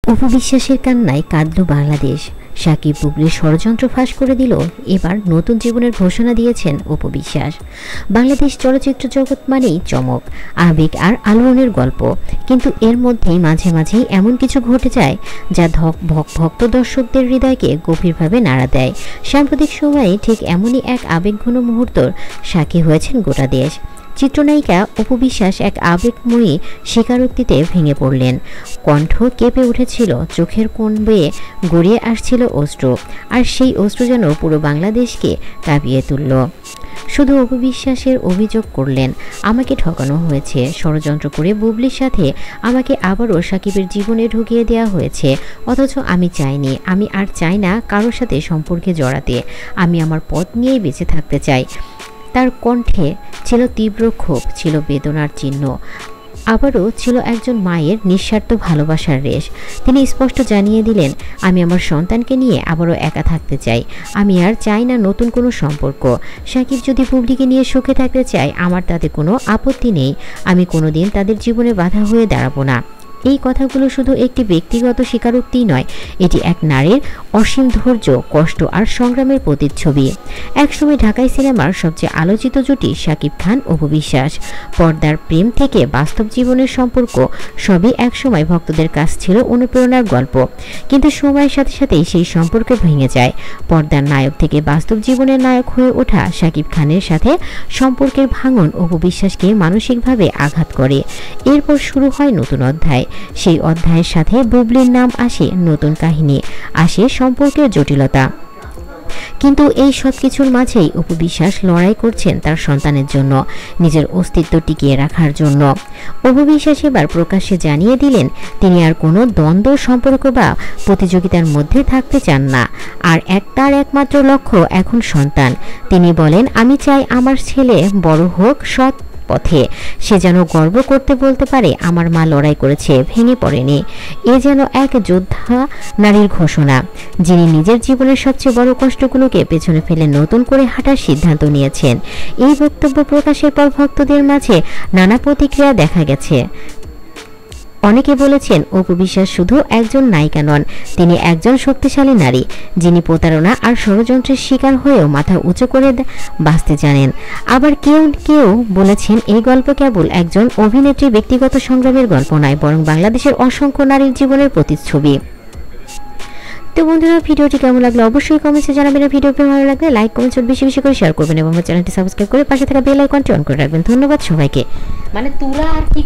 অপু বিশ্বাসের কান্নায় কাঁদল বাংলাদেশ। সাকিব বুবলির ষড়যন্ত্র ফাঁস করে দিল। এবার নতুন জীবনের ঘোষণা দিয়েছেন অপু বিশ্বাস। বাংলাদেশ চলচ্চিত্র জগৎ মানেই চমক, আবেগ আর আলোড়নের গল্প, কিন্তু এর মধ্যেই মাঝে মাঝেই এমন কিছু ঘটে যায় যা ভক্ত দর্শকদের হৃদয়কে গভীরভাবে নাড়া দেয়। সাম্প্রতিক সময়ে ঠিক এমনই এক আবেগঘন মুহূর্তর সাক্ষী হয়েছেন গোটা দেশ। চিত্রনায়িকা অপু বিশ্বাস এক আবেগময়ী স্বীকারোক্তিতে ভেঙে পড়লেন। কণ্ঠ কেঁপে উঠেছিল, চোখের কোণ বেয়ে গড়িয়ে আসছিল অশ্রু, আর সেই অশ্রু যেন পুরো বাংলাদেশকে কাঁপিয়ে তুলল। শুধু অপু বিশ্বাসের অভিযোগ করলেন, আমাকে ঠকানো হয়েছে, ষড়যন্ত্র করে বুবলির সাথে আমাকে আবারও সাকিবের জীবনে ঢুকিয়ে দেওয়া হয়েছে, অথচ আমি চাইনি, আমি আর চাই না কারোর সাথে সম্পর্কে জড়াতে, আমি আমার পথ নিয়েই বেঁচে থাকতে চাই। তার কণ্ঠে ছিল তীব্র ক্ষোভ, ছিল বেদনার চিহ্ন, আবারও ছিল একজন মায়ের নিঃস্বার্থ ভালোবাসার রেশ। তিনি স্পষ্ট জানিয়ে দিলেন, আমি আমার সন্তানকে নিয়ে আবারও একা থাকতে চাই, আমি আর চাই না নতুন কোনো সম্পর্ক। সাকিব যদি বুবলিকে নিয়ে সুখে থাকতে চায়, আমার তাতে কোনো আপত্তি নেই, আমি কোনোদিন তাদের জীবনে বাধা হয়ে দাঁড়াবো না। এই কথাগুলো শুধু একটি ব্যক্তিগত স্বীকারোক্তিই নয়, এটি এক নারীর অসীম ধৈর্য, কষ্ট আর সংগ্রামের প্রতিচ্ছবি। একসময় ঢাকাই সিনেমার সবচেয়ে আলোচিত জুটি সাকিব খান অপু বিশ্বাস। পর্দার প্রেম থেকে বাস্তব জীবনের সম্পর্ক সবই একসময় ভক্তদের কাছ ছিল অনুপ্রেরণার গল্প, কিন্তু সময়ের সাথে সাথেই সেই সম্পর্ক ভেঙে যায়। পর্দার নায়ক থেকে বাস্তব জীবনের নায়ক হয়ে ওঠা সাকিব খানের সাথে সম্পর্কের ভাঙন অপু বিশ্বাসকে মানসিকভাবে আঘাত করে। এরপর শুরু হয় নতুন অধ্যায়। সেই অধ্যায়ের সাথে বুবলির নাম আসে, নতুন কাহিনী আসে, সম্পর্কের জটিলতা। কিন্তু এই সব কিছুর মাঝেই অপু বিশ্বাস লড়াই করছেন তার সন্তানের জন্য, নিজের অস্তিত্ব টিকিয়ে রাখার জন্য। অপু বিশ্বাস এবার প্রকাশ্যে জানিয়ে দিলেন, তিনি আর কোনো দ্বন্দ্ব, সম্পর্ক বা প্রতিযোগিতার মধ্যে থাকতে চান না, আর তার একমাত্র লক্ষ্য এখন সন্তান। তিনি বলেন, আমি চাই আমার ছেলে বড় হোক সৎ পথে, সে যেন গর্ব করতে বলতে পারে, আমার মা লড়াই করেছে, ভেঙে পড়েনি। এ যেন এক যোদ্ধা নারীর ঘোষণা, যিনি নিজের জীবনের সবচেয়ে বড় কষ্টগুলোকে পেছনে ফেলে নতুন করে হাঁটার সিদ্ধান্ত নিয়েছেন। এই বক্তব্য প্রকাশের পর ভক্তদের মাঝে নানা প্রতিক্রিয়া দেখা গেছে। অনেকে বলেছেন, অপু বিশ্বাস শুধু একজন নায়িকা নন, তিনি একজন শক্তিশালী নারী, যিনি প্রতারণা আর ষড়যন্ত্রের শিকার হয়েও মাথা উঁচু করে বাঁচতে জানেন। আবার কেউ কেউ বলেছেন, এই গল্প কেবল একজন অভিনেত্রীর ব্যক্তিগত সংগ্রামের গল্প নয়, বরং বাংলাদেশের অসংখ্য নারীর জীবনের প্রতিচ্ছবি। তো বন্ধুরা, ভিডিওটি কেমন লাগলো অবশ্যই কমেন্টে জানাবেন। ভিডিওটি ভালো লাগলে লাইক, কমেন্ট বেশি বেশি করে শেয়ার করবেন এবং আমার চ্যানেলটি সাবস্ক্রাইব করে পাশে থাকা বেল আইকনটি অন করে রাখবেন। ধন্যবাদ সবাইকে। মানে তুলা আর কি